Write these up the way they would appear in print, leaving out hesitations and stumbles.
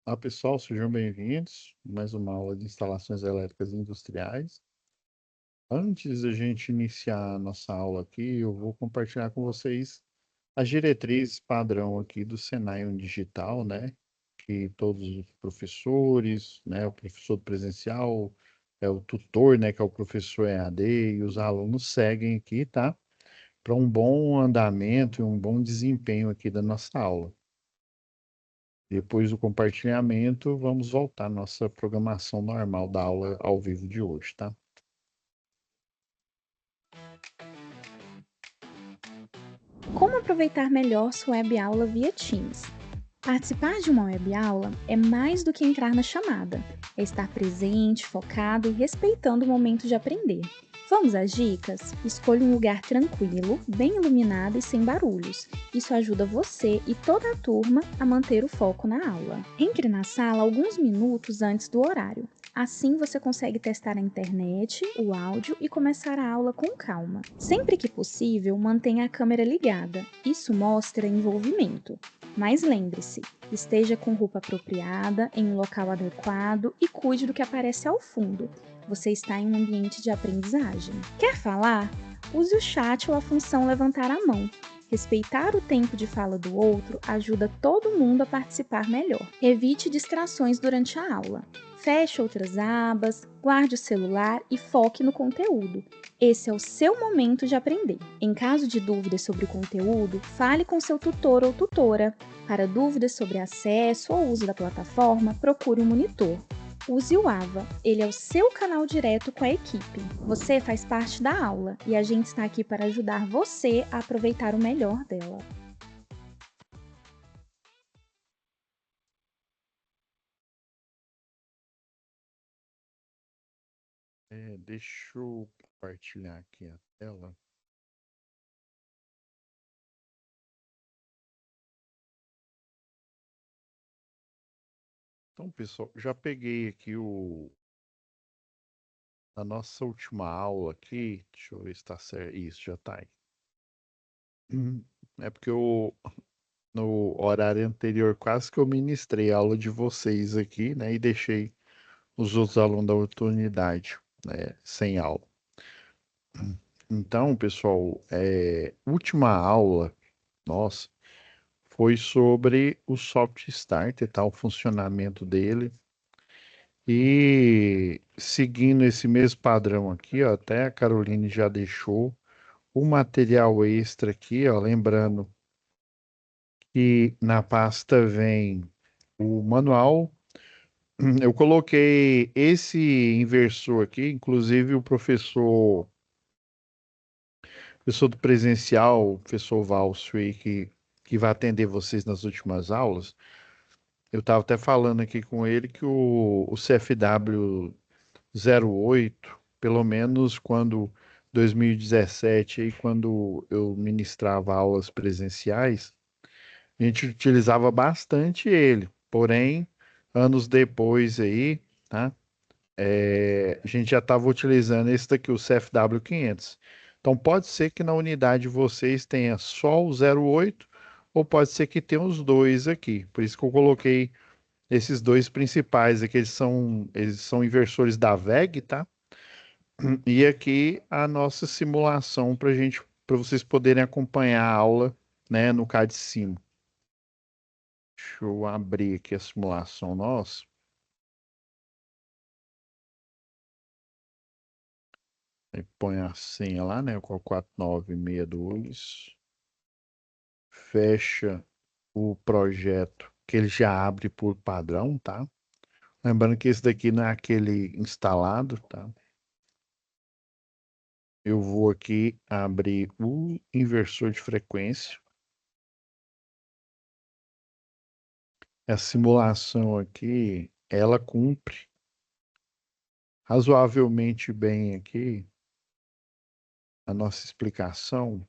Olá, pessoal, sejam bem-vindos. Mais uma aula de instalações elétricas industriais. Antes da gente iniciar a nossa aula aqui, eu vou compartilhar com vocês as diretrizes padrão aqui do Senai Digital, né? Que todos os professores, né? O professor presencial, o tutor, né? Que é o professor EAD, e os alunos seguem aqui, tá? Para um bom andamento e um bom desempenho aqui da nossa aula. Depois do compartilhamento, vamos voltar à nossa programação normal da aula ao vivo de hoje, tá? Como aproveitar melhor sua web aula via Teams? Participar de uma web aula é mais do que entrar na chamada, é estar presente, focado e respeitando o momento de aprender. Vamos às dicas? Escolha um lugar tranquilo, bem iluminado e sem barulhos. Isso ajuda você e toda a turma a manter o foco na aula. Entre na sala alguns minutos antes do horário. Assim você consegue testar a internet, o áudio e começar a aula com calma. Sempre que possível, mantenha a câmera ligada. Isso mostra envolvimento. Mas lembre-se, esteja com roupa apropriada, em um local adequado e cuide do que aparece ao fundo. Você está em um ambiente de aprendizagem. Quer falar? Use o chat ou a função levantar a mão. Respeitar o tempo de fala do outro ajuda todo mundo a participar melhor. Evite distrações durante a aula. Feche outras abas, guarde o celular e foque no conteúdo. Esse é o seu momento de aprender. Em caso de dúvidas sobre o conteúdo, fale com seu tutor ou tutora. Para dúvidas sobre acesso ou uso da plataforma, procure um monitor. Use o AVA, ele é o seu canal direto com a equipe. Você faz parte da aula e a gente está aqui para ajudar você a aproveitar o melhor dela. Deixa eu compartilhar aqui a tela. Então, pessoal, já peguei aqui a nossa última aula aqui. Deixa eu ver se está certo. Isso, já está aí. É porque no horário anterior quase que eu ministrei a aula de vocês aqui, né? E deixei os outros alunos da oportunidade, né, sem aula. Então, pessoal, última aula, nossa, foi sobre o Soft Starter, tá? O funcionamento dele. E seguindo esse mesmo padrão aqui, ó, até a Caroline já deixou o material extra aqui, ó, lembrando que na pasta vem o manual. Eu coloquei esse inversor aqui, inclusive o professor do presencial, o professor Valso aí, que vai atender vocês nas últimas aulas. Eu estava até falando aqui com ele que o CFW 08, pelo menos quando 2017, aí, quando eu ministrava aulas presenciais, a gente utilizava bastante ele. Porém, anos depois aí, tá? A gente já estava utilizando esse daqui, o CFW 500. Então, pode ser que na unidade de vocês tenha só o 08, ou pode ser que tenha os dois aqui. Por isso que eu coloquei esses dois principais aqui, eles são inversores da VEG, tá? E aqui a nossa simulação para vocês poderem acompanhar a aula, né, no CAD Sim. Deixa eu abrir aqui a simulação nossa. Aí põe a senha lá, né, com 4962. Fecha o projeto que ele já abre por padrão, tá? Lembrando que esse daqui não é aquele instalado, tá? Eu vou aqui abrir o inversor de frequência. A simulação aqui, ela cumpre razoavelmente bem aqui a nossa explicação.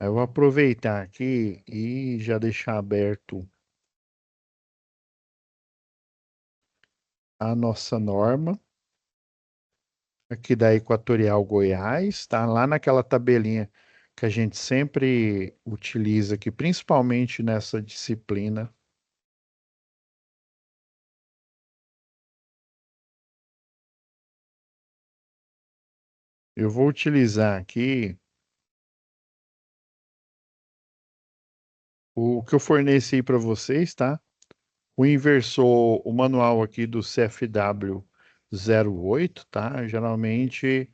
Eu vou aproveitar aqui e já deixar aberto a nossa norma aqui da Equatorial Goiás, tá? Lá naquela tabelinha que a gente sempre utiliza aqui, principalmente nessa disciplina Eu vou utilizar aqui o que eu forneci para vocês, tá? O inversor, o manual aqui do CFW 08, tá? Geralmente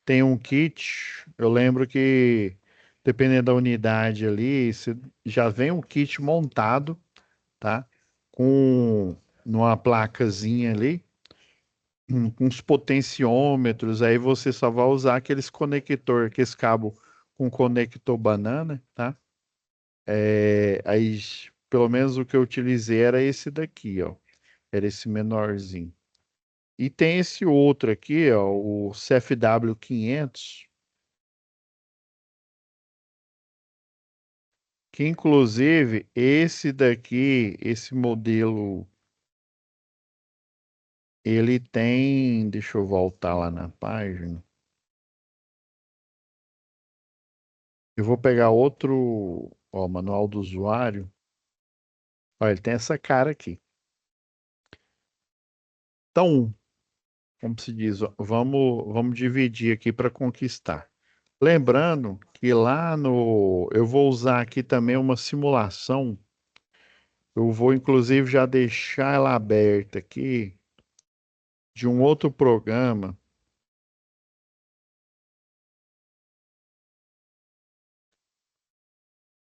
tem um kit. Eu lembro que, dependendo da unidade ali, já vem um kit montado, tá? Com numa placazinha ali, com uns potenciômetros. Aí você só vai usar aqueles conector, aqueles cabo com conector banana, tá? Aí, pelo menos o que eu utilizei era esse daqui, ó. Era esse menorzinho. E tem esse outro aqui, ó, o CFW 500, que inclusive esse daqui, esse modelo, ele tem, deixa eu voltar lá na página. Eu vou pegar outro, ó, manual do usuário. Ó, ele tem essa cara aqui. Então, como se diz, ó, vamos dividir aqui para conquistar. Lembrando que lá no, eu vou usar aqui também uma simulação. Eu vou inclusive já deixar ela aberta aqui de um outro programa.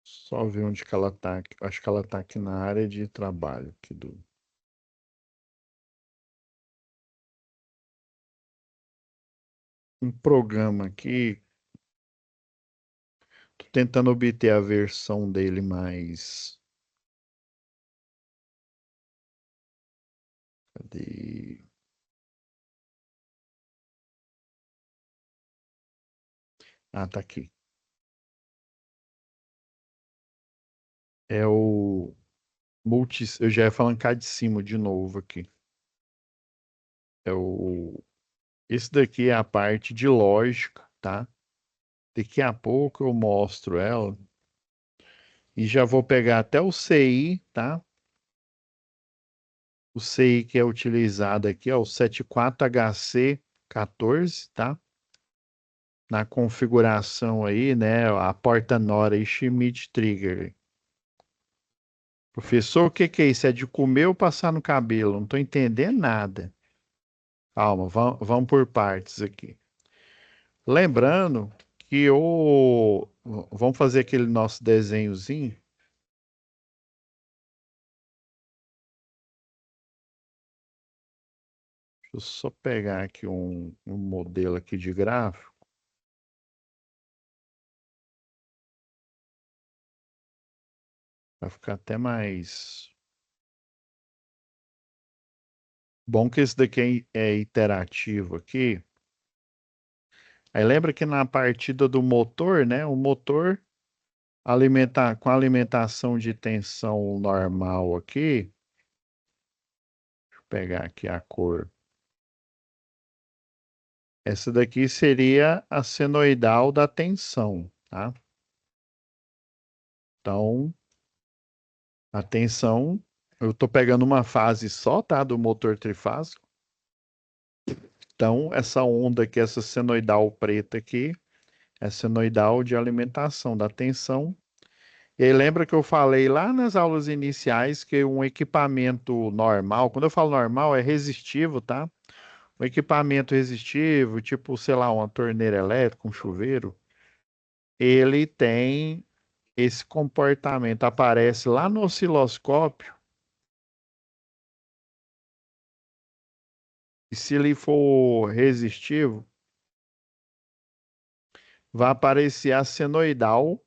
Só ver onde que ela tá. Acho que ela tá aqui na área de trabalho aqui do um programa aqui. Tô tentando obter a versão dele mais. Cadê? Ah, tá aqui. É o eu já ia falando cá de cima de novo aqui. É o esse daqui é a parte de lógica, tá? Daqui a pouco eu mostro ela e já vou pegar até o CI, tá? O CI que é utilizado aqui é o 74HC14, tá? Na configuração aí, né? A porta Nora e Schmidt Trigger. Professor, o que que é isso? É de comer ou passar no cabelo? Não estou entendendo nada. Calma, vamos por partes aqui. Lembrando que o. Vamos fazer aquele nosso desenhozinho. Deixa eu só pegar aqui um modelo aqui de gráfico. Vai ficar até mais. Bom que esse daqui é interativo aqui. Aí lembra que na partida do motor, né? O motor com alimentação de tensão normal aqui. Deixa eu pegar aqui a cor. Essa daqui seria a senoidal da tensão, tá? Então, a tensão, eu estou pegando uma fase só, tá? Do motor trifásico. Então, essa onda aqui, essa senoidal preta aqui, é senoidal de alimentação da tensão. E aí lembra que eu falei lá nas aulas iniciais que um equipamento normal, quando eu falo normal, é resistivo, tá? Um equipamento resistivo, tipo, sei lá, uma torneira elétrica, um chuveiro, ele tem esse comportamento, aparece lá no osciloscópio, e se ele for resistivo, vai aparecer a senoidal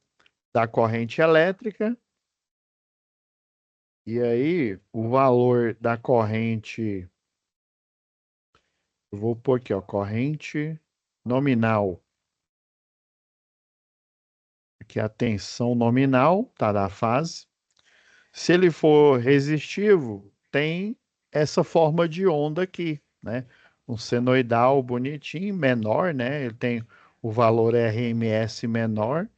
da corrente elétrica, e aí o valor da corrente, eu vou pôr aqui, ó, corrente nominal, aqui é a tensão nominal, tá, da fase. Se ele for resistivo, tem essa forma de onda aqui, né? Um senoidal bonitinho, menor, né? Ele tem o valor RMS menor.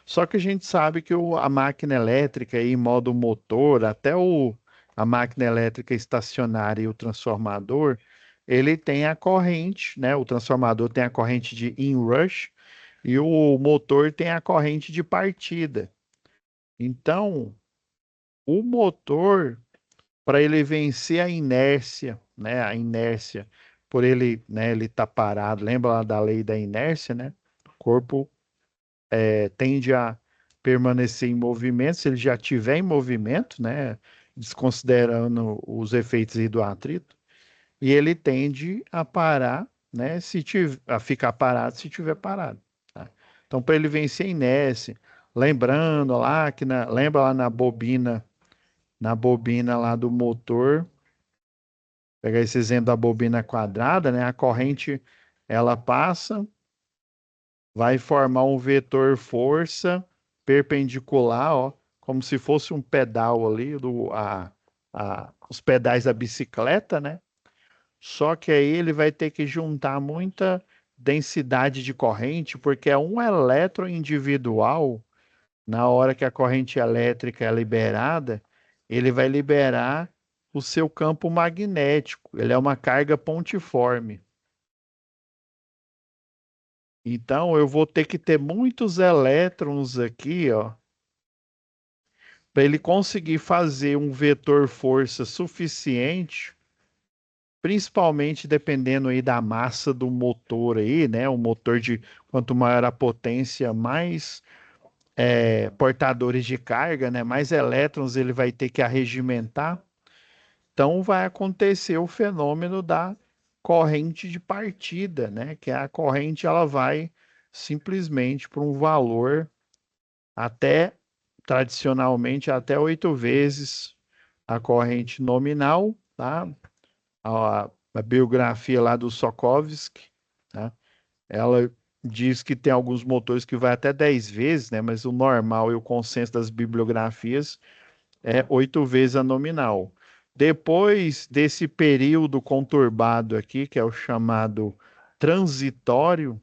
Só que a gente sabe que a máquina elétrica em modo motor, a máquina elétrica estacionária e o transformador, ele tem a corrente, né? O transformador tem a corrente de inrush e o motor tem a corrente de partida. Então, o motor, para ele vencer a inércia, né? A inércia, por ele, né? Ele tá parado. Lembra lá da lei da inércia, né? O corpo tende a permanecer em movimento se ele já tiver em movimento, né? Desconsiderando os efeitos aí do atrito. E ele tende a parar, né? Se tiver, a ficar parado se tiver parado. Tá? Então, para ele vencer a inércia, lembrando lá lembra lá na bobina lá do motor, pegar esse exemplo da bobina quadrada, né? A corrente ela passa, vai formar um vetor força perpendicular, ó, como se fosse um pedal ali os pedais da bicicleta, né? Só que aí ele vai ter que juntar muita densidade de corrente, porque é um elétron individual, na hora que a corrente elétrica é liberada, ele vai liberar o seu campo magnético. Ele é uma carga pontiforme. Então eu vou ter que ter muitos elétrons aqui, ó, para ele conseguir fazer um vetor força suficiente, principalmente dependendo aí da massa do motor aí, né? O motor de quanto maior a potência, mais portadores de carga, né? Mais elétrons ele vai ter que arregimentar. Então vai acontecer o fenômeno da corrente de partida, né? Que a corrente ela vai simplesmente para um valor até tradicionalmente até 8 vezes a corrente nominal, tá? A biografia lá do Sokovsky, tá? Ela diz que tem alguns motores que vai até 10 vezes, né? Mas o normal e o consenso das bibliografias é 8 vezes a nominal. Depois desse período conturbado aqui, que é o chamado transitório,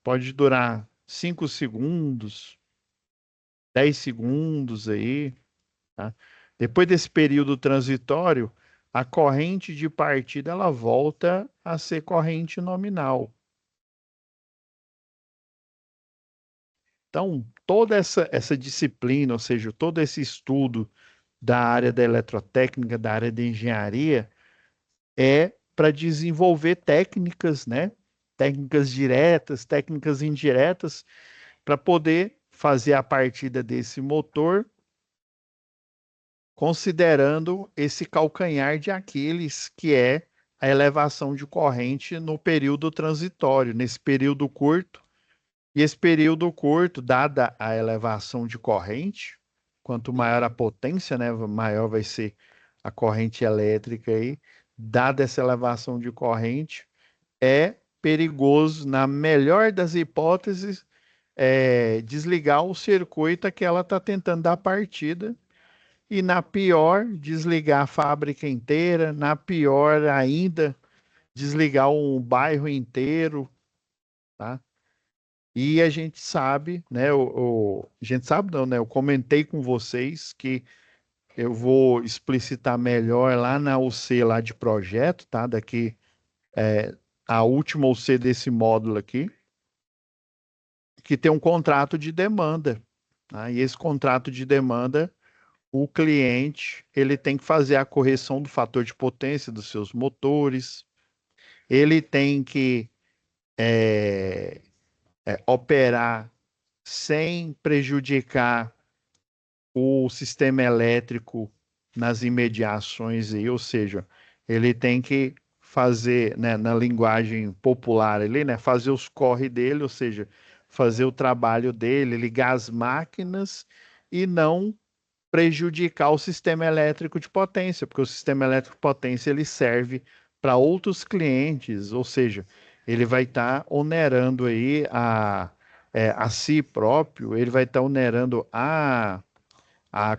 pode durar 5 segundos, 10 segundos aí, tá? Depois desse período transitório, a corrente de partida ela volta a ser corrente nominal. Então, toda essa disciplina, ou seja, todo esse estudo da área da eletrotécnica, da área de engenharia, é para desenvolver técnicas, né? Técnicas diretas, técnicas indiretas, para poder fazer a partida desse motor, considerando esse calcanhar de Aquiles, que é a elevação de corrente no período transitório, nesse período curto. E esse período curto, dada a elevação de corrente, quanto maior a potência, né, maior vai ser a corrente elétrica aí, dada essa elevação de corrente, é perigoso, na melhor das hipóteses, desligar o circuito a que ela está tentando dar partida, e na pior, desligar a fábrica inteira, na pior ainda, desligar um bairro inteiro, tá? E a gente sabe, né? A gente sabe não, né? Eu comentei com vocês que eu vou explicitar melhor lá na UC lá de projeto, tá? Daqui a última UC desse módulo aqui, que tem um contrato de demanda, tá? E esse contrato de demanda, o cliente ele tem que fazer a correção do fator de potência dos seus motores, ele tem que operar sem prejudicar o sistema elétrico nas imediações aí, ou seja, ele tem que fazer, né, na linguagem popular ali, né, fazer os corre dele, ou seja, fazer o trabalho dele, ligar as máquinas e não prejudicar o sistema elétrico de potência, porque o sistema elétrico de potência ele serve para outros clientes, ou seja, ele vai estar onerando aí a si próprio, ele vai estar onerando a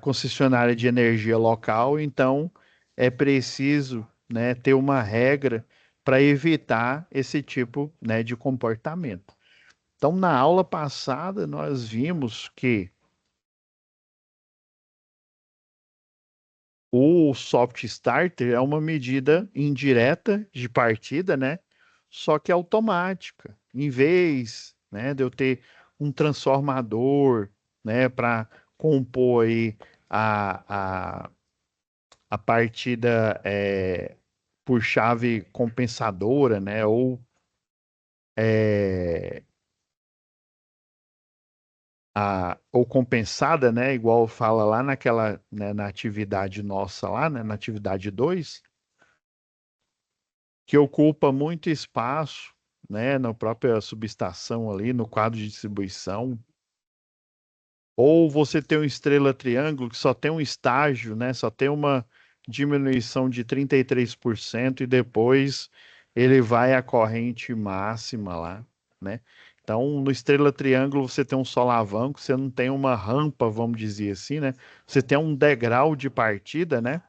concessionária de energia local, então é preciso, né, ter uma regra para evitar esse tipo, né, de comportamento. Então, na aula passada, nós vimos que O soft starter é uma medida indireta de partida, né? Só que automática. Em vez, né, de eu ter um transformador, né, para compor aí a, a partida por chave compensadora, né, é, ou compensada, né, igual fala lá naquela, né, na atividade nossa lá, né, na atividade 2 que ocupa muito espaço, né, na própria subestação ali, no quadro de distribuição. Ou você tem um estrela triângulo que só tem um estágio, né, só tem uma diminuição de 33% e depois ele vai à corrente máxima lá, né? Então, no estrela triângulo você tem um solavanco, você não tem uma rampa, vamos dizer assim, né? Você tem um degrau de partida, né?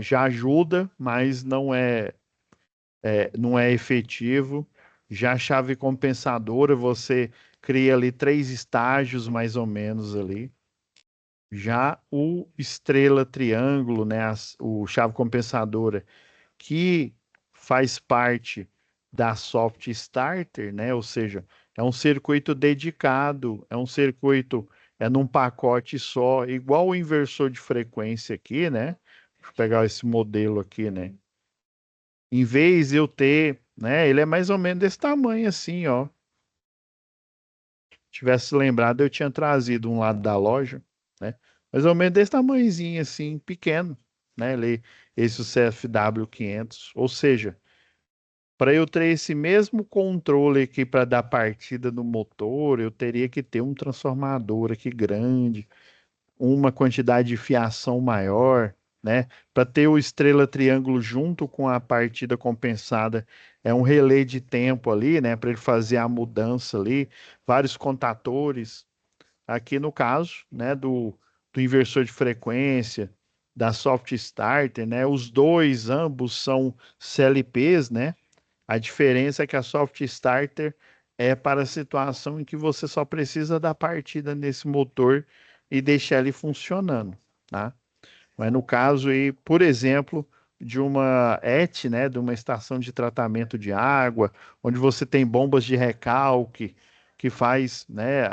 Já ajuda, mas não é efetivo. Já a chave compensadora, você cria ali 3 estágios mais ou menos ali. Já o estrela triângulo, né, o chave compensadora, que faz parte da soft starter, né, ou seja, é um circuito dedicado, é um circuito, é num pacote só, igual o inversor de frequência aqui, né? Deixa eu pegar esse modelo aqui, né? Em vez de eu ter, né? Ele é mais ou menos desse tamanho assim, ó. Tivesse lembrado, eu tinha trazido um lado da loja, né? Mais ou menos desse tamanhozinho assim, pequeno, né? Esse o CFW 500. Ou seja, para eu ter esse mesmo controle aqui para dar partida no motor, eu teria que ter um transformador aqui grande, uma quantidade de fiação maior, né? Para ter o estrela triângulo junto com a partida compensada, é um relé de tempo ali, né? Para ele fazer a mudança ali, vários contatores. Aqui no caso, né? Do inversor de frequência, da soft starter, né? Os dois, ambos são CLPs, né? A diferença é que a soft starter é para a situação em que você só precisa dar partida nesse motor e deixar ele funcionando, tá? Mas no caso aí, por exemplo, de uma ET, né, de uma estação de tratamento de água, onde você tem bombas de recalque que faz, né,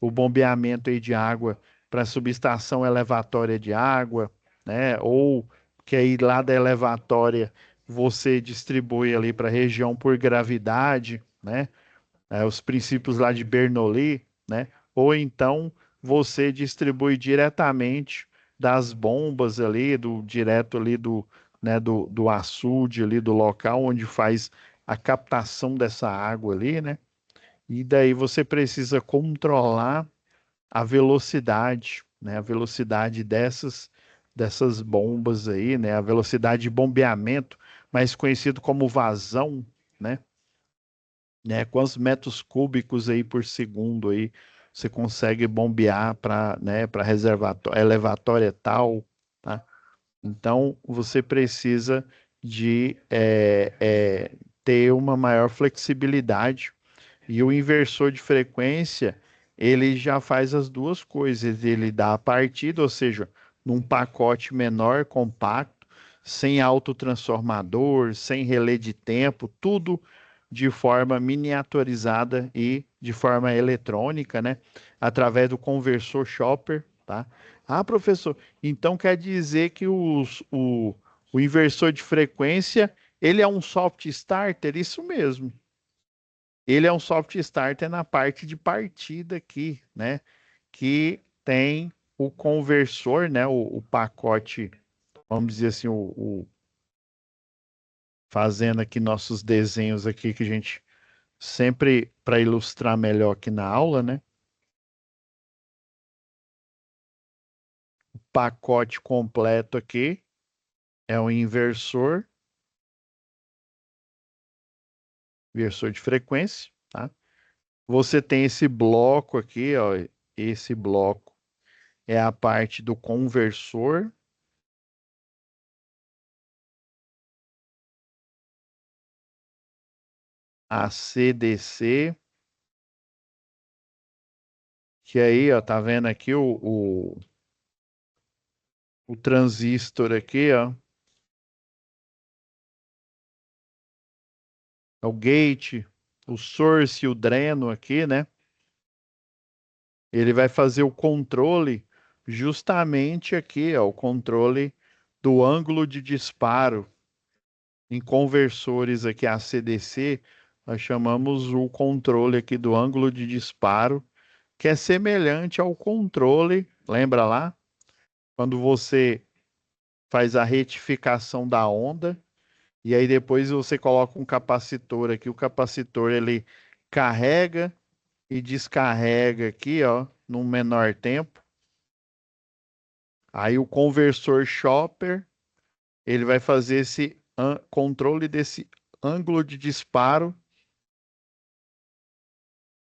o bombeamento aí de água para a subestação elevatória de água, né, ou que aí lá da elevatória você distribui ali para a região por gravidade, né, os princípios lá de Bernoulli, né? Ou então você distribui diretamente das bombas ali, direto ali do açude ali do local onde faz a captação dessa água ali, né? E daí você precisa controlar a velocidade, né? A velocidade dessas bombas aí, né? A velocidade de bombeamento, mais conhecido como vazão, né? Quantos metros cúbicos aí por segundo aí você consegue bombear para, né, para reservatório, elevatória tal, tá? Então você precisa de ter uma maior flexibilidade e o inversor de frequência ele já faz as duas coisas, ele dá a partida, ou seja, num pacote menor, compacto, sem autotransformador, sem relé de tempo, tudo de forma miniaturizada e de forma eletrônica, né? Através do conversor shopper, tá? Ah, professor, então quer dizer que o inversor de frequência, ele é um soft starter? Isso mesmo. Ele é um soft starter na parte de partida aqui, né? Que tem o conversor, né? O pacote, vamos dizer assim, fazendo aqui nossos desenhos aqui que a gente sempre para ilustrar melhor aqui na aula, né? O pacote completo aqui é o inversor de frequência, tá? Você tem esse bloco aqui, ó, esse bloco é a parte do conversor, ACDC, que aí, ó, tá vendo aqui o transistor aqui, ó, é o gate, o source e o dreno aqui, né? Ele vai fazer o controle justamente aqui, ó, o controle do ângulo de disparo. Em conversores aqui ACDC, nós chamamos o controle aqui do ângulo de disparo, que é semelhante ao controle, lembra lá? Quando você faz a retificação da onda, e aí depois você coloca um capacitor aqui, o capacitor ele carrega e descarrega aqui, ó, num menor tempo. Aí o conversor chopper, ele vai fazer esse controle desse ângulo de disparo,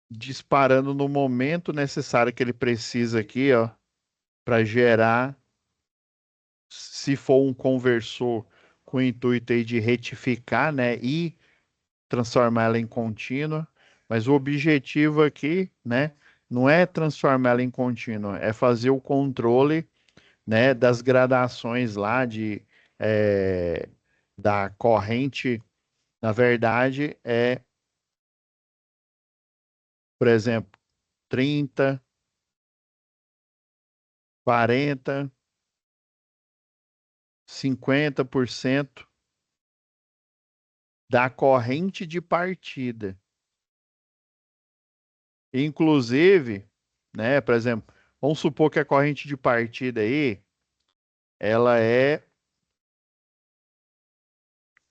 disparando no momento necessário que ele precisa aqui, ó, para gerar, se for um conversor com o intuito aí de retificar, né, e transformar ela em contínua, mas o objetivo aqui, né, não é transformar ela em contínua, é fazer o controle, né, das gradações lá eh, da corrente. Na verdade, por exemplo, 30, 40, 50% da corrente de partida. Inclusive, né, por exemplo, vamos supor que a corrente de partida aí, ela é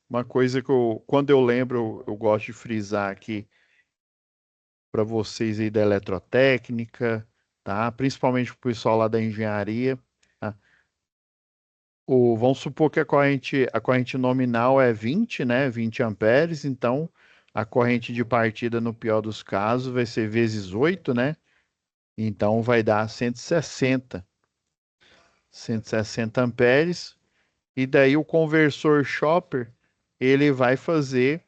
uma coisa que quando eu lembro, eu gosto de frisar aqui para vocês aí da eletrotécnica, tá? Principalmente para o pessoal lá da engenharia, tá? Vamos supor que a corrente nominal é 20, né? 20 amperes, então a corrente de partida, no pior dos casos, vai ser vezes 8, né? Então vai dar 160 amperes, e daí o conversor chopper, ele vai fazer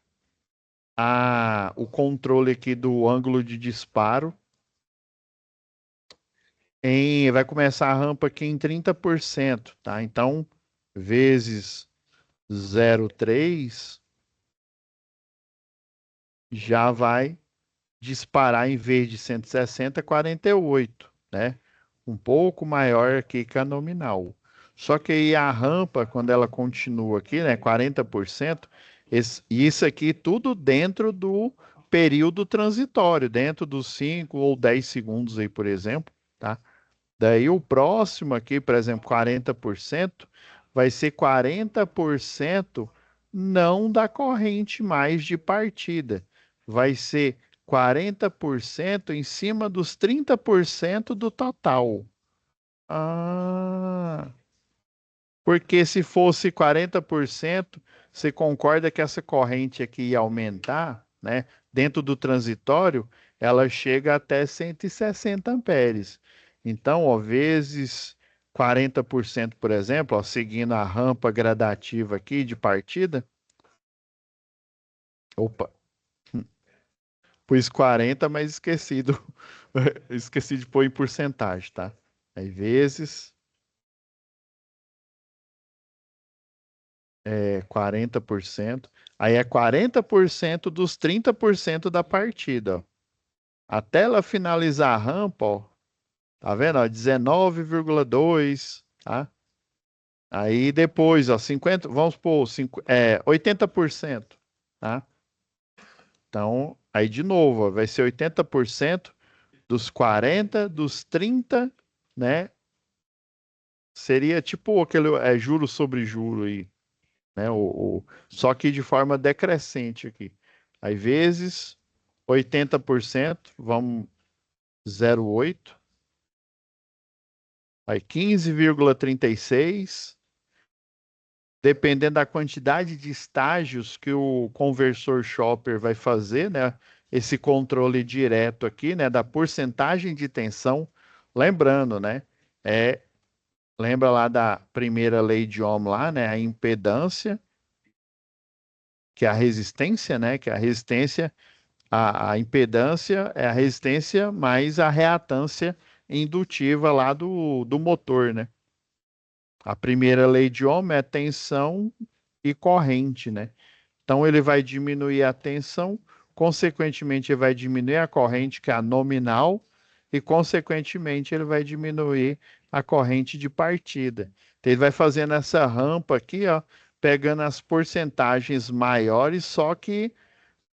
o controle aqui do ângulo de disparo, vai começar a rampa aqui em 30%, tá? Então, vezes 0,3 já vai disparar, em vez de 160, 48, né? Um pouco maior aqui que a nominal. Só que aí a rampa, quando ela continua aqui, né, 40%, isso aqui tudo dentro do período transitório, dentro dos 5 ou 10 segundos aí, por exemplo, tá? Daí o próximo aqui, por exemplo, 40%, vai ser 40% não da corrente mais de partida. Vai ser 40% em cima dos 30% do total. Ah, porque se fosse 40%, você concorda que essa corrente aqui ia aumentar, né? Dentro do transitório, ela chega até 160 amperes. Então, ó, vezes 40%, por exemplo, ó, seguindo a rampa gradativa aqui de partida. Opa, pus 40, mas esqueci de pôr em porcentagem, tá? Aí vezes 40%. Aí é 40% dos 30% da partida, ó. Até ela finalizar a rampa, ó, tá vendo? Ó, 19,2, tá? Aí depois, ó, 50, vamos supor, 80%, tá? Então, aí de novo, ó, vai ser 80% dos 40, dos 30, né? Seria tipo aquele juro sobre juro aí, né? Só que de forma decrescente aqui. Aí vezes 80%, vamos 0,8, aí 15,36, dependendo da quantidade de estágios que o conversor chopper vai fazer, né? Esse controle direto aqui, né? Da porcentagem de tensão, lembrando, né? É, lembra lá da primeira lei de Ohm lá, né? A impedância, que é a resistência, né? Que é a resistência, a impedância é a resistência mais a reatância indutiva lá do motor, né? A primeira lei de Ohm é tensão e corrente, né? Então ele vai diminuir a tensão, consequentemente ele vai diminuir a corrente, que é a nominal, e consequentemente ele vai diminuir a corrente de partida. Então, ele vai fazendo essa rampa aqui, ó, pegando as porcentagens maiores, só que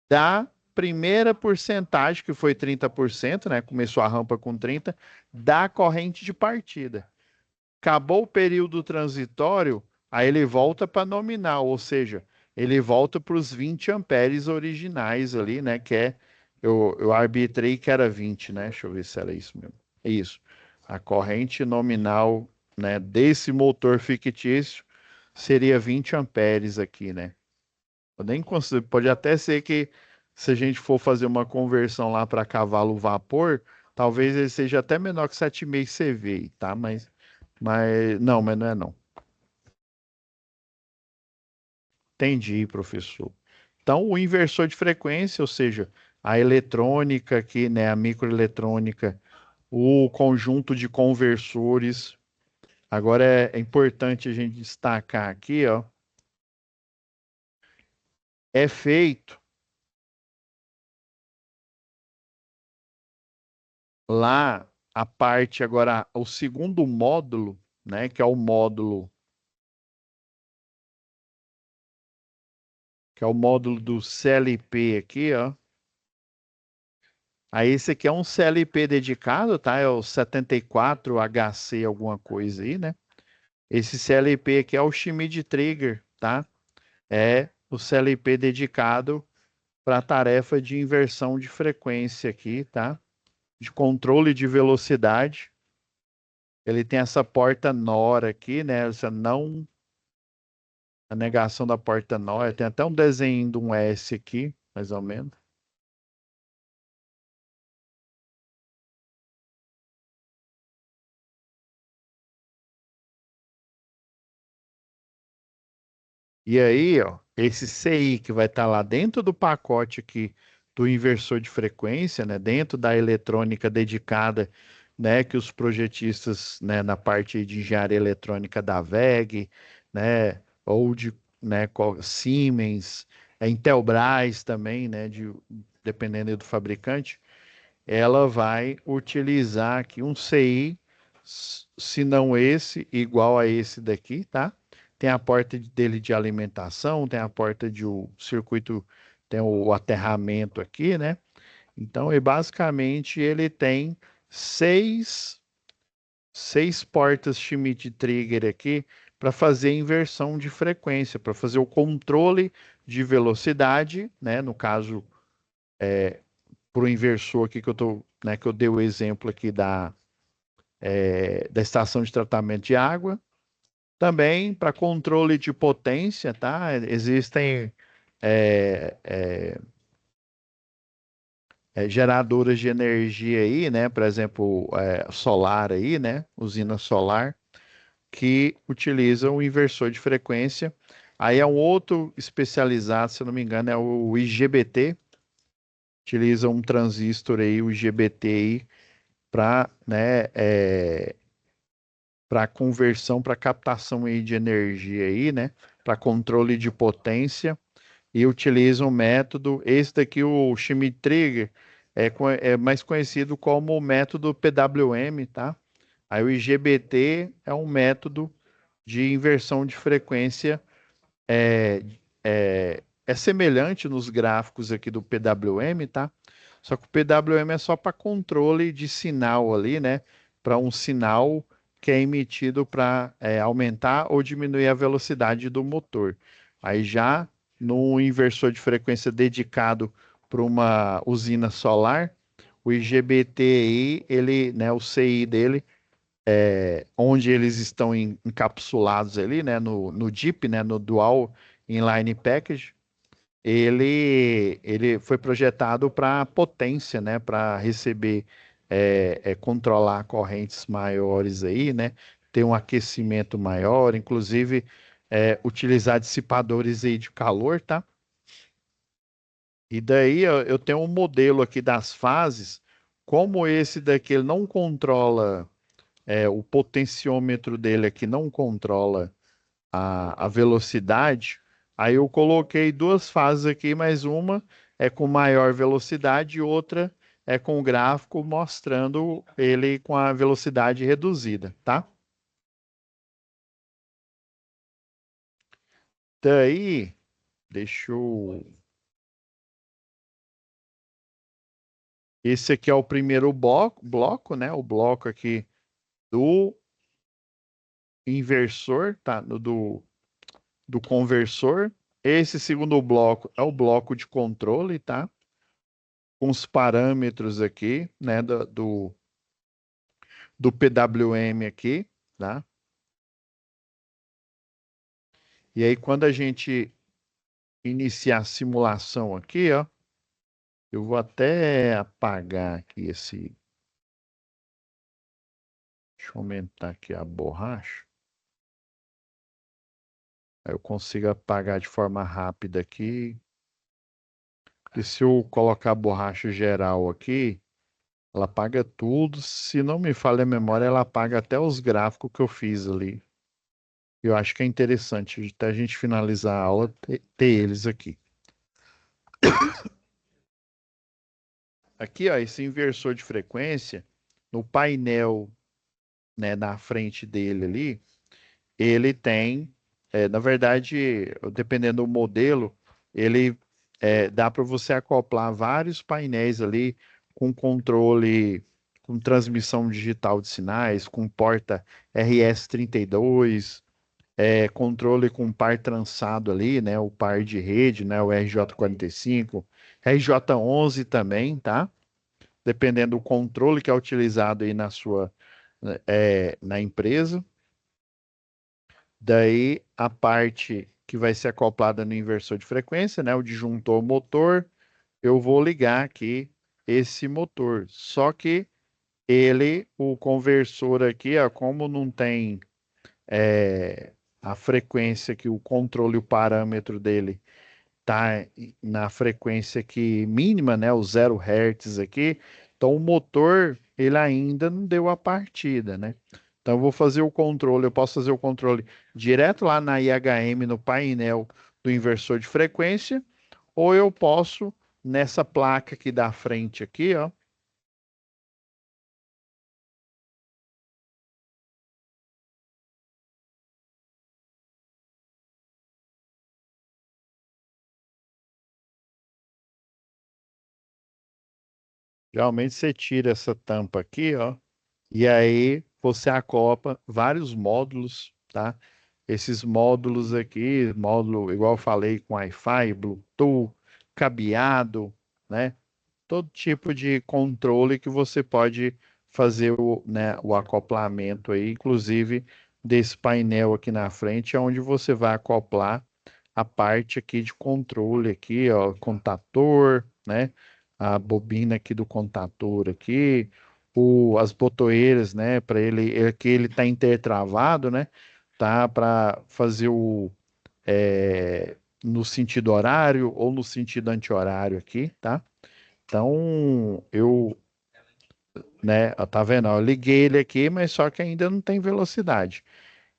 da primeira porcentagem, que foi 30%, né? Começou a rampa com 30, da corrente de partida. Acabou o período transitório, aí ele volta para nominal, ou seja, ele volta para os 20 amperes originais ali, né? Que é, eu arbitrei que era 20, né? Deixa eu ver se era isso mesmo. É isso. A corrente nominal, né, desse motor fictício seria 20 amperes aqui, né? Eu nem consigo, pode até ser que se a gente for fazer uma conversão lá para cavalo vapor, talvez ele seja até menor que 7,5 CV, tá? Mas não é não. Entendi, professor. Então, o inversor de frequência, ou seja, a eletrônica aqui, né, a microeletrônica, o conjunto de conversores. Agora é importante a gente destacar aqui, ó, é feito lá a parte agora, o segundo módulo, né, que é o módulo do CLP aqui, ó. Aí esse aqui é um CLP dedicado, tá? É o 74HC alguma coisa aí, né? Esse CLP aqui é o Schmidt Trigger, tá? É o CLP dedicado para a tarefa de inversão de frequência aqui, tá? De controle de velocidade. Ele tem essa porta NOR aqui, né? Essa não, a negação da porta NOR. Tem até um desenho de um S aqui, mais ou menos. E aí, ó, esse CI que vai estar lá dentro do pacote aqui do inversor de frequência, né, dentro da eletrônica dedicada, né, que os projetistas, né, na parte de engenharia eletrônica da WEG, né, ou de, né, Siemens, Intelbras também, né, dependendo do fabricante, ela vai utilizar aqui um CI, se não esse, igual a esse daqui, tá? Tem a porta dele de alimentação, tem a porta de o circuito, tem o aterramento aqui, né? Então, e basicamente ele tem seis, seis portas Schmidt Trigger aqui para fazer inversão de frequência, para fazer o controle de velocidade, né? No caso, para o inversor aqui que eu tô, né, que eu dei o exemplo aqui da estação de tratamento de água. Também para controle de potência, tá? Existem é, é, geradoras de energia aí, né? Por exemplo, solar aí, né? Usina solar, que utilizam o inversor de frequência. Aí é um outro especializado, se eu não me engano, é o IGBT, utiliza um transistor aí, o IGBT aí, para, né, para conversão, para captação aí de energia aí, né, para controle de potência e utiliza um método, esse daqui o Schmidt Trigger é mais conhecido como o método PWM, tá? Aí o IGBT é um método de inversão de frequência é, é semelhante nos gráficos aqui do PWM, tá? Só que o PWM é só para controle de sinal ali, né? Para um sinal que é emitido para aumentar ou diminuir a velocidade do motor. Aí já no inversor de frequência dedicado para uma usina solar, o IGBTI, ele, né, o CI dele, onde eles estão encapsulados ali, né, no DIP, né, no Dual Inline Package, ele foi projetado para potência, né, para receber, controlar correntes maiores aí, né, ter um aquecimento maior, inclusive utilizar dissipadores aí de calor, tá? E daí ó, eu tenho um modelo aqui das fases, como esse daqui ele não controla o potenciômetro dele aqui não controla a velocidade, aí eu coloquei duas fases aqui, mas uma é com maior velocidade e outra é com o gráfico mostrando ele com a velocidade reduzida, tá? Daí, deixa eu... Esse aqui é o primeiro bloco, né? O bloco aqui do inversor, tá? Do conversor. Esse segundo bloco é o bloco de controle, tá? Com os parâmetros aqui, né? Do PWM aqui, tá? E aí, quando a gente iniciar a simulação aqui, ó, eu vou até apagar aqui esse. Deixa eu aumentar aqui a borracha. Aí eu consigo apagar de forma rápida aqui. E se eu colocar a borracha geral aqui, ela apaga tudo. Se não me falha a memória, ela apaga até os gráficos que eu fiz ali. Eu acho que é interessante, até a gente finalizar a aula, ter eles aqui. Aqui, ó, esse inversor de frequência, no painel, né, na frente dele ali, ele tem, na verdade, dependendo do modelo, ele dá para você acoplar vários painéis ali com controle, com transmissão digital de sinais, com porta RS32, controle com par trançado ali, né, o par de rede, né, o RJ45, RJ11 também, tá? Dependendo do controle que é utilizado aí na empresa. Daí a parte que vai ser acoplada no inversor de frequência, né, o disjuntor motor, eu vou ligar aqui esse motor. Só que o conversor aqui, ó, como não tem a frequência que o controle, o parâmetro dele tá na frequência aqui mínima, né, o 0 Hz aqui, então o motor ele ainda não deu a partida, né? Então eu vou fazer o controle, eu posso fazer o controle direto lá na IHM no painel do inversor de frequência, ou eu posso nessa placa aqui da frente aqui, ó, geralmente você tira essa tampa aqui, ó, e aí você acopla vários módulos, tá? Esses módulos aqui, módulo, igual eu falei, com Wi-Fi, Bluetooth, cabeado, né? Todo tipo de controle que você pode fazer o acoplamento aí, inclusive desse painel aqui na frente, é onde você vai acoplar a parte aqui de controle aqui, ó, contator, né? A bobina aqui do contator aqui, as botoeiras, né? Para que ele tá intertravado, né? Tá para fazer no sentido horário ou no sentido anti-horário aqui, tá? Então, né, ó, tá vendo? Ó, eu liguei ele aqui, mas só que ainda não tem velocidade.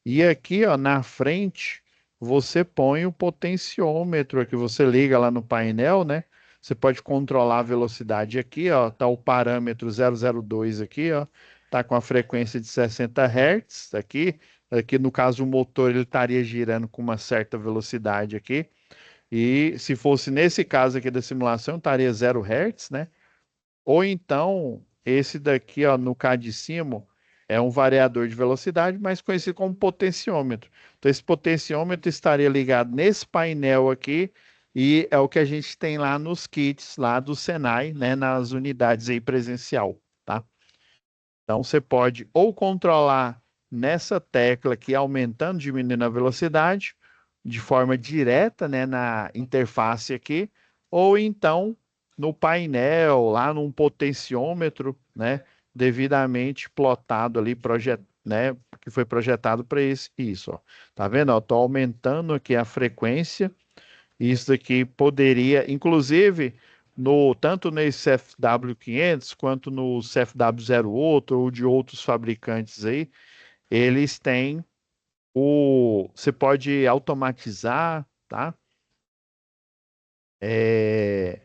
E aqui, ó, na frente, você põe o potenciômetro aqui, você liga lá no painel, né? Você pode controlar a velocidade aqui, ó, tá o parâmetro 002 aqui, ó, tá com a frequência de 60 Hz aqui. Aqui, no caso, o motor ele estaria girando com uma certa velocidade aqui. E se fosse nesse caso aqui da simulação, estaria 0 Hz, né? Ou então, esse daqui, ó, no cá de cima, é um variador de velocidade, mais conhecido como potenciômetro. Então, esse potenciômetro estaria ligado nesse painel aqui, e é o que a gente tem lá nos kits lá do Senai, né, nas unidades aí presencial, tá? Então, você pode ou controlar nessa tecla aqui, aumentando, diminuindo a velocidade, de forma direta, né, na interface aqui, ou então no painel, lá num potenciômetro, né, devidamente plotado ali, né, que foi projetado para isso, ó. Tá vendo? Estou aumentando aqui a frequência. Isso aqui poderia, inclusive, tanto nesse CFW500 quanto no CFW08 ou de outros fabricantes aí, eles têm você pode automatizar, tá? É,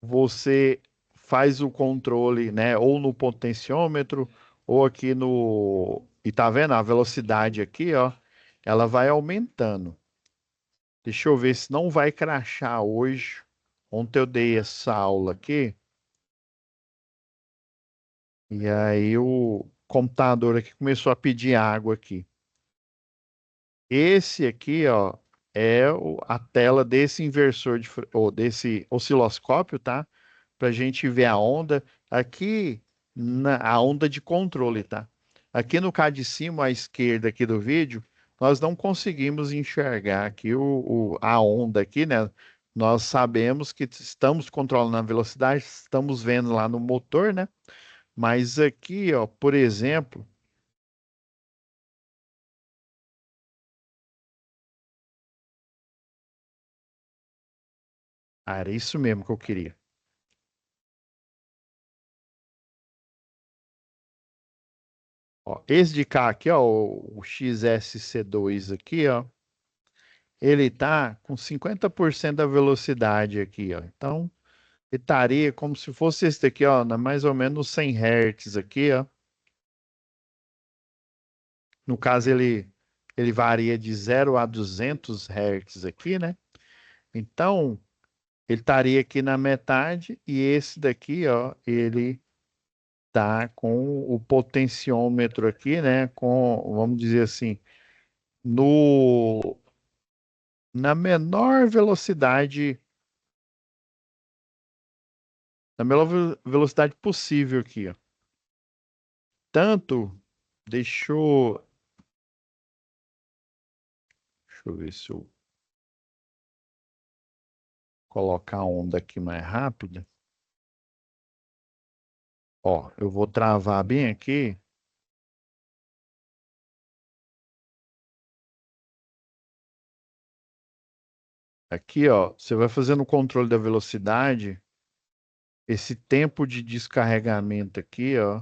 você faz o controle, né? Ou no potenciômetro, ou aqui no. E tá vendo a velocidade aqui, ó? Ela vai aumentando. Deixa eu ver se não vai crashar hoje. Ontem eu dei essa aula aqui, e aí o computador aqui começou a pedir água aqui. Esse aqui, ó, é a tela desse inversor ou desse osciloscópio, tá? Para a gente ver a onda. Aqui, a onda de controle, tá? Aqui no cá de cima, à esquerda aqui do vídeo, nós não conseguimos enxergar aqui a onda aqui, né? Nós sabemos que estamos controlando a velocidade, estamos vendo lá no motor, né? Mas aqui, ó, por exemplo, era isso mesmo que eu queria. Ó, esse de cá aqui, ó, o XSC2 aqui, ó, ele tá com 50% da velocidade aqui, ó. Então, ele estaria como se fosse esse daqui, ó, mais ou menos 100 Hz aqui, ó. No caso, ele varia de 0 a 200 Hz aqui, né? Então, ele estaria aqui na metade e esse daqui, ó, ele tá com o potenciômetro aqui, né? Vamos dizer assim, no na menor velocidade, na menor velocidade possível aqui, ó. Tanto, deixa eu, deixa eu ver se eu colocar a onda aqui mais rápida. Ó, eu vou travar bem aqui. Aqui, ó, você vai fazendo o controle da velocidade. Esse tempo de descarregamento aqui, ó,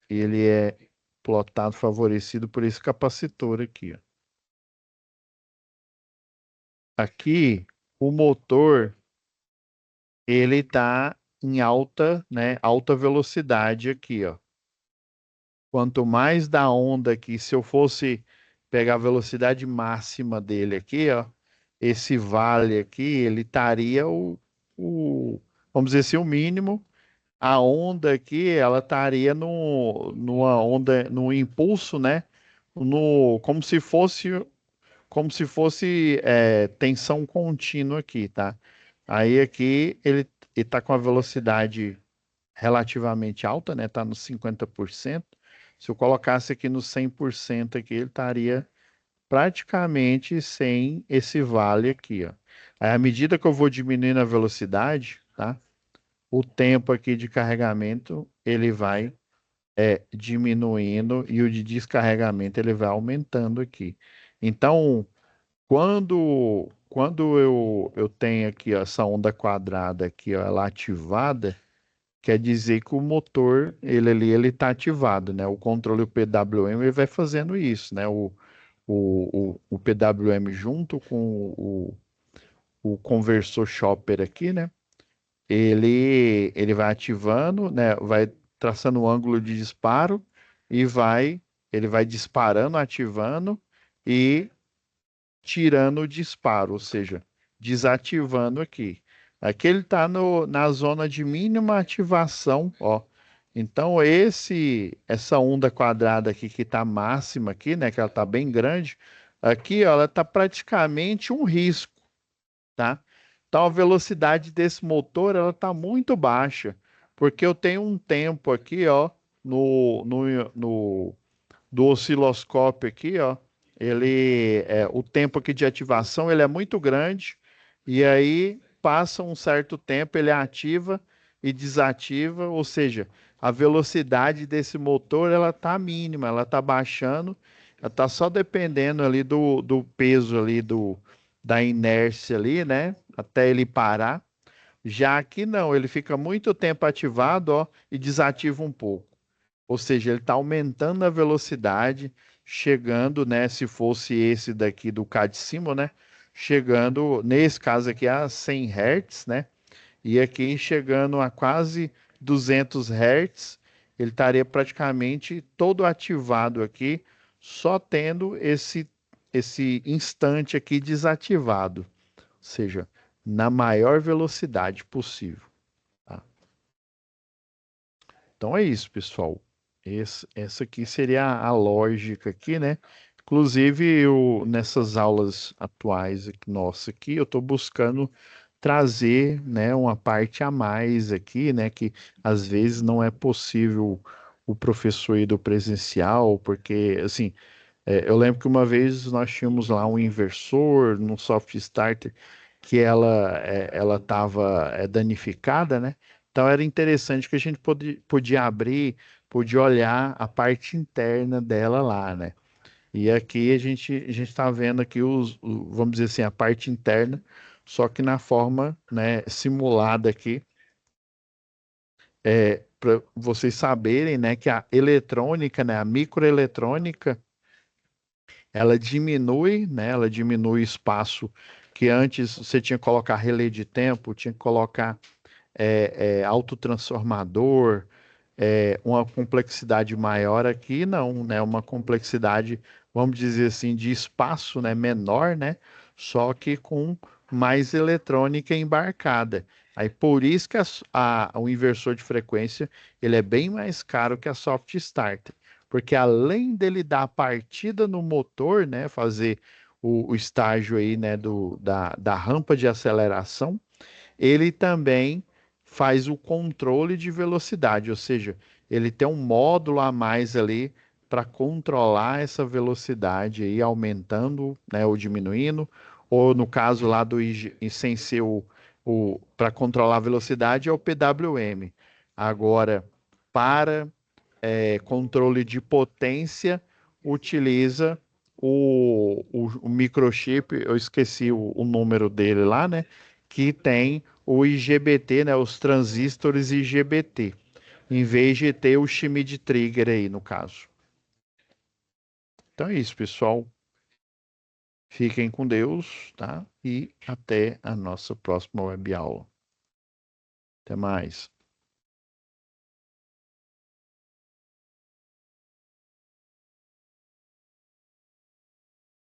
ele é plotado, favorecido por esse capacitor aqui, ó. Aqui, o motor, ele tá em alta, né, alta velocidade aqui, ó. Quanto mais da onda aqui, se eu fosse pegar a velocidade máxima dele aqui, ó, esse vale aqui, ele estaria vamos dizer assim, o mínimo. A onda aqui, ela estaria numa onda, no impulso, né? Como se fosse tensão contínua aqui, tá? Aí aqui ele está com a velocidade relativamente alta, né? Tá nos 50%. Se eu colocasse aqui no 100% aqui, ele estaria praticamente sem esse vale aqui, ó. Aí, à medida que eu vou diminuindo a velocidade, tá? O tempo aqui de carregamento, ele vai diminuindo e o de descarregamento ele vai aumentando aqui. Então, quando eu tenho aqui ó, essa onda quadrada aqui, ó, ela ativada, quer dizer que o motor, ele ali, ele está ativado, né? O controle o PWM ele vai fazendo isso, né? O PWM junto com o conversor chopper aqui, né? Ele vai ativando, né? Vai traçando o ângulo de disparo e ele vai disparando, ativando e tirando o disparo, ou seja, desativando aqui. Aqui ele está na zona de mínima ativação, ó. Então essa onda quadrada aqui que está máxima aqui, né, que ela está bem grande, aqui ó, ela está praticamente um risco, tá? Então a velocidade desse motor ela está muito baixa, porque eu tenho um tempo aqui, ó, no, no, no do osciloscópio aqui, ó, o tempo aqui de ativação ele é muito grande e aí passa um certo tempo ele ativa e desativa, ou seja, a velocidade desse motor ela tá mínima, ela tá baixando, ela tá só dependendo ali do peso ali da inércia ali, né? Até ele parar. Já aqui não, ele fica muito tempo ativado, ó, e desativa um pouco. Ou seja, ele está aumentando a velocidade, chegando, né? Se fosse esse daqui do cá de cima, né? Chegando, nesse caso aqui, a 100 Hz, né? E aqui chegando a quase 200 Hz, ele estaria praticamente todo ativado aqui, só tendo esse instante aqui desativado, ou seja, na maior velocidade possível. Tá? Então é isso, pessoal. Essa aqui seria a lógica aqui, né? Inclusive, nessas aulas atuais nossa aqui, eu estou buscando trazer, né, uma parte a mais aqui, né, que às vezes não é possível o professor ir do presencial, porque, assim, eu lembro que uma vez nós tínhamos lá um inversor no soft starter que ela estava danificada, né? Então era interessante que a gente podia abrir, podia olhar a parte interna dela lá, né? E aqui a gente está vendo aqui vamos dizer assim, a parte interna, só que na forma, né, simulada aqui, para vocês saberem, né, que a eletrônica, né, a microeletrônica ela diminui, né? Ela diminui o espaço que antes você tinha que colocar relé de tempo, tinha que colocar autotransformador, uma complexidade maior aqui, não, né? Uma complexidade, vamos dizer assim, de espaço, né? Menor, né? Só que com mais eletrônica embarcada. Aí por isso que o inversor de frequência ele é bem mais caro que a soft starter, porque além dele dar a partida no motor, né? Fazer o estágio aí, né? Da rampa de aceleração ele também faz o controle de velocidade, ou seja, ele tem um módulo a mais ali para controlar essa velocidade aí, aumentando, né, ou diminuindo, ou no caso lá sem ser para controlar a velocidade é o PWM. Agora, para controle de potência, utiliza o microchip, eu esqueci o número dele lá, né? Que tem o IGBT, né? Os transistores IGBT, em vez de ter o Schmidt Trigger aí, no caso. Então é isso, pessoal. Fiquem com Deus, tá? E até a nossa próxima web aula. Até mais.